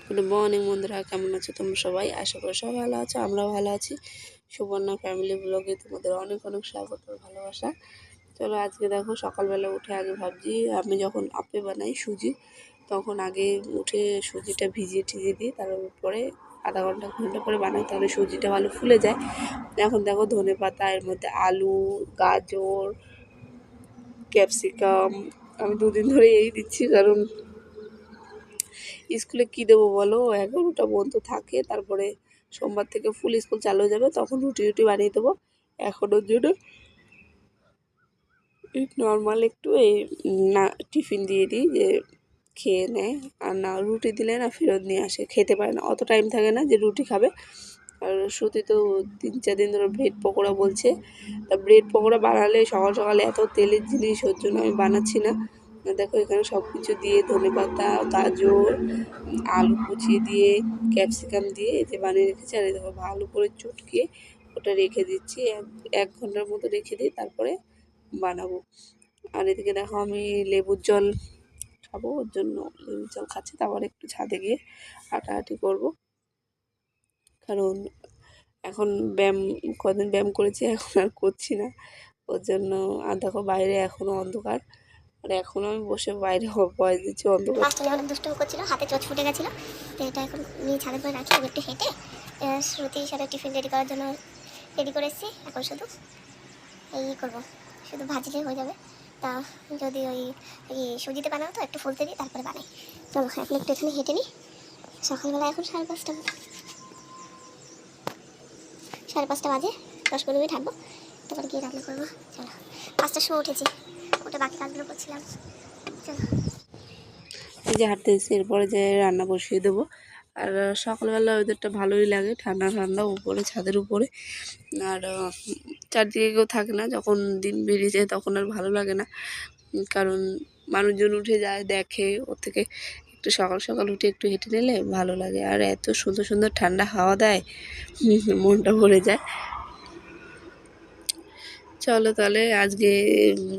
Good morning বন্ধুরা, কেমন আছো তোমরা সবাই? আশা করি সবাই ভালো আছো, আমরাও ভালো আছি। সুবর্ণা ফ্যামিলি ব্লগে তোমাদের অনেক অনেক স্বাগত, ভালোবাসা। চলো আজকে দেখো, সকালবেলা উঠে আগে ভাবছি আমি যখন আপে বানাই সুজি, তখন আগে উঠে সুজিটা ভিজিয়ে ঠিজিয়ে দিই, তারপরে আধা ঘন্টা ঘন্টা পরে বানাই, তাহলে সুজিটা ভালো ফুলে যায়। এখন দেখো ধনে পাতা, এর মধ্যে আলু, গাজর, ক্যাপসিকাম, আমি দুদিন ধরে এই দিচ্ছি, কারণ স্কুলে কী দেবো বলো, 11টা বন্ধ থাকে, তারপরে সোমবার থেকে ফুল স্কুল চালু হয়ে যাবে, তখন রুটি রুটি বানিয়ে দেবো। এখন ওর জন্য নর্মাল একটু এই না টিফিন দিয়ে দিই, যে খেয়ে নেয়। আর না রুটি দিলে না ফেরত নিয়ে আসে, খেতে পারে না, অত টাইম থাকে না যে রুটি খাবে। আর শ্রুতি তো 3-4 দিন ধরে ব্রেড পকোড়া বলছে, তা ব্রেড পকোড়া বানালে সকাল সকালে এত তেলের জিনিস, ওর জন্য আমি বানাচ্ছি না। দেখো এখানে সব কিছু দিয়ে, ধনেপাতা, গাজর, আলু কুচিয়ে দিয়ে, ক্যাপসিকাম দিয়ে এই যে বানিয়ে রেখেছি। আর এই দেখো ভালো করে চটকিয়ে ওটা রেখে দিচ্ছি, 1 ঘন্টার মতো রেখে দিই, তারপরে বানাবো। আর এদিকে দেখো আমি লেবুর জল খাবো, ওর জন্য লেবুর জল খাচ্ছি, তারপরে একটু ছাদে গিয়ে হাঁটাহাঁটি করবো, কারণ এখন কদিন ব্যায়াম করেছি, এখন আর করছি না, ওর জন্য। আর দেখো বাইরে এখনও অন্ধকার, আর এখনও আমি বসে বাইরে ভয় দিচ্ছি অন্ধকার। ফার্স্টে অনেক দুষ্টুমি করছিল, হাতে চোখ ফুটে গেছিলো, তো এটা এখন নিয়ে ছাদের পরে রাখি, একটু হেঁটে শ্রুতির সাথে টিফিন রেডি করার জন্য রেডি করে এসেছি। এখন শুধু এই করবো, শুধু ভাজিলে হয়ে যাবে। তা যদি ওই সুজিতে বানাও তো একটু ফুলতে দিই, তারপরে বানাই। চলো এখন একটু এখানে হেঁটে নিই। সকালবেলা এখন 5:30 বাজে, 10-15 মিনিট হাঁটবো, তারপরে গিয়ে রান্না করবো। চলো 5টার সময় উঠেছি, ওটা বাকি কাজগুলো করছিলাম। চলো এই যে হাঁটতে এসে এরপরে যে রান্না বসিয়ে দেবো। আর সকালবেলা ওদেরটা ভালোই লাগে, ঠান্ডা ঠান্ডা উপরে, ছাদের উপরে। আর চারদিকে কেউ থাকে না, যখন দিন বেরিয়ে যায় তখন আর ভালো লাগে না, কারণ মানুষজন উঠে যায় দেখে, ওর থেকে একটু সকাল সকাল উঠে একটু হেঁটে নিলে ভালো লাগে। আর এত সুন্দর সুন্দর ঠান্ডা হাওয়া দেয়, মনটা ভরে যায়। চলো তাহলে আজকে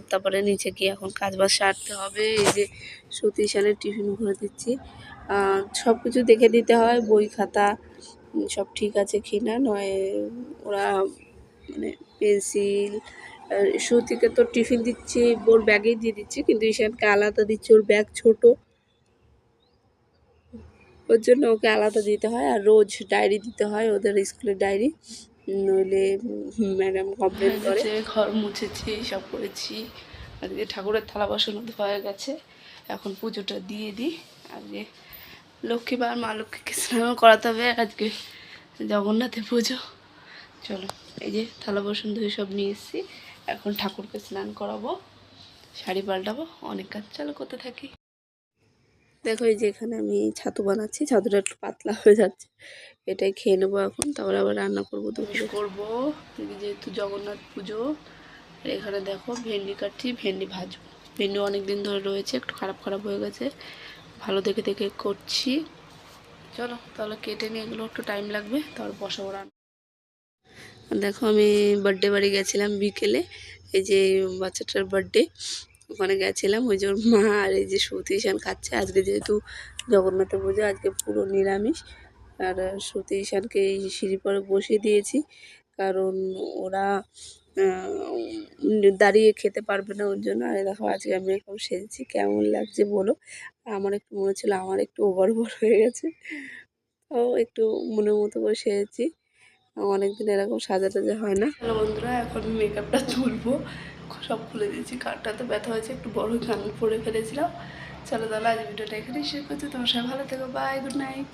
তারপরে নিচে গিয়ে এখন কাজবাজ সারতে হবে। এই যে সতী ঈশানের টিফিন ভরে দিচ্ছি, সব কিছু দেখে দিতে হয়, বই খাতা সব ঠিক আছে কি না, নয় ওরা মানে পেন্সিল। শ্রুতিকে তো টিফিন দিচ্ছি, ওর ব্যাগেই দিয়ে দিচ্ছি, কিন্তু ঈশানকে আলাদা দিচ্ছি, ওর ব্যাগ ছোট, ওর জন্য ওকে আলাদা দিতে হয়। আর রোজ ডায়েরি দিতে হয়, ওদের স্কুলের ডায়েরি, নইলে ম্যাডাম কমপ্লেন করে। ঘর মুছেছি, সব করেছি, আজকে ঠাকুরের থালা বাসন হয়ে গেছে, এখন পুজোটা দিয়ে দিই। আজকে লক্ষ্মীবার, মা লক্ষ্মীকে স্নান করাতে হবে, আজকে জগন্নাথের পুজো। চলো এই যে থালা বাসন ধুয়ে সব নিয়ে এসেছি, এখন ঠাকুরকে স্নান করাবো, শাড়ি পাল্টাবো, অনেক কাজ। চলো করতে থাকি। দেখো এই যে এখানে আমি ছাতু বানাচ্ছি, ছাতুটা একটু পাতলা হয়ে যাচ্ছে, এটাই খেয়ে নেবো এখন, তারপরে আবার রান্না করবো, দুপুরে করবো, যেহেতু জগন্নাথ পুজো। আর এখানে দেখো ভেন্ডি কাটছি, ভেন্ডি ভাজবো। ভেন্ডি অনেক দিন ধরে রয়েছে, একটু খারাপ খারাপ হয়ে গেছে, ভালো দেখে দেখে করছি। চলো তাহলে কেটে নিয়ে, এগুলো একটু টাইম লাগবে, তারপর বসাবো রান্না। দেখো আমি বার্থডে বাড়ি গেছিলাম বিকেলে, এই যে বাচ্চাটার বার্থডে, ওখানে গেছিলাম। ওই যে ওর মা আর এই যে শ্রুতি ঈশান খাচ্ছে, আজকে যেহেতু জগন্নাথের পুজো, আজকে পুরো নিরামিষ। আর শ্রুতি ঈশানকে এই সিঁড়ি পরে বসিয়ে দিয়েছি, কারণ ওরা দাঁড়িয়ে খেতে পারবে না, ওর জন্য। আর দেখো আজকে আমি এরকম সেজেছি, কেমন লাগছে বলো। আমার একটু মনে ছিল আমার একটু ওভার হয়ে গেছে, ও একটু মনের মতো করে সেজেছি, অনেকদিন এরকম সাজা টাজা হয় না। হ্যালো বন্ধুরা, এখন মেকআপটা তুলবো, সব খুলে দিয়েছি, কানটাতে ব্যথা হয়েছে, একটু বড় কান পরে ফেলেছিলাম। চলো তাহলে আজ ভিডিওটা এখানেই শেষ করছি, তোমার সবাই ভালো থেকো, বাই, গুড নাইট।